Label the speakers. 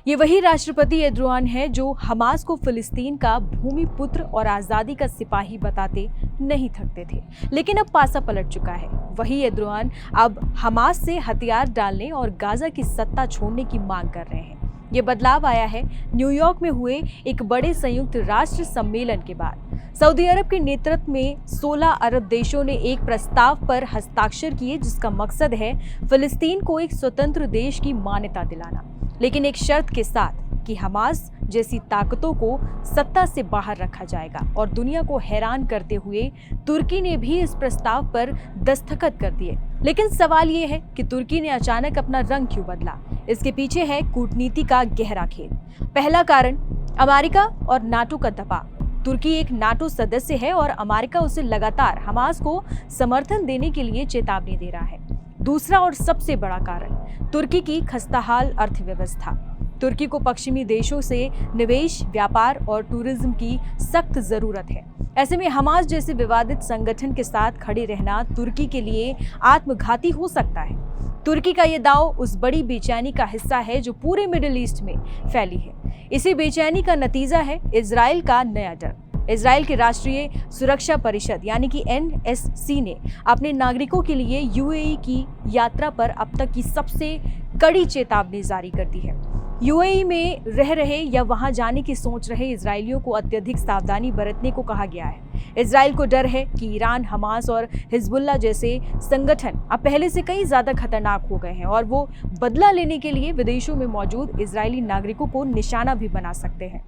Speaker 1: ये वही राष्ट्रपति एर्दोगान है जो हमास को फिलिस्तीन का भूमिपुत्र और आजादी का सिपाही बताते नहीं थकते थे, लेकिन अब पासा पलट चुका है। वही एर्दोगान अब हमास से हथियार डालने और गाजा की सत्ता छोड़ने की मांग कर रहे हैं। ये बदलाव आया है न्यूयॉर्क में हुए एक बड़े संयुक्त राष्ट्र सम्मेलन के बाद। सऊदी अरब के नेतृत्व में 16 अरब देशों ने एक प्रस्ताव पर हस्ताक्षर किए, जिसका मकसद है फिलिस्तीन को एक स्वतंत्र देश की मान्यता दिलाना, लेकिन एक शर्त के साथ कि हमास जैसी ताकतों को सत्ता से बाहर रखा जाएगा। और दुनिया को हैरान करते हुए तुर्की ने भी इस प्रस्ताव पर दस्तखत कर दिए। लेकिन सवाल ये है कि तुर्की ने अचानक अपना रंग क्यों बदला? इसके पीछे है कूटनीति का गहरा खेल। पहला कारण, अमेरिका और नाटो का दबाव। तुर्की एक नाटो सदस्य है और अमेरिका उसे लगातार हमास को समर्थन देने के लिए चेतावनी दे रहा है। दूसरा और सबसे बड़ा कारण, तुर्की की खस्ताहाल अर्थव्यवस्था। तुर्की को पश्चिमी देशों से निवेश, व्यापार और टूरिज्म की सख्त जरूरत है। ऐसे में हमास जैसे विवादित संगठन के साथ खड़े रहना तुर्की के लिए आत्मघाती हो सकता है। तुर्की का ये दांव उस बड़ी बेचैनी का हिस्सा है जो पूरे मिडिल ईस्ट में फैली है। इसी बेचैनी का नतीजा है इजराइल का नया डर। इजराइल के राष्ट्रीय सुरक्षा परिषद यानी कि NSC ने अपने नागरिकों के लिए UAE की यात्रा पर अब तक की सबसे कड़ी चेतावनी जारी कर दी है। UAE में रह रहे या वहां जाने की सोच रहे इजरायलियों को अत्यधिक सावधानी बरतने को कहा गया है। इजराइल को डर है कि ईरान, हमास और हिजबुल्लाह जैसे संगठन अब पहले से कहीं ज्यादा खतरनाक हो गए हैं और वो बदला लेने के लिए विदेशों में मौजूद इजरायली नागरिकों को निशाना भी बना सकते हैं।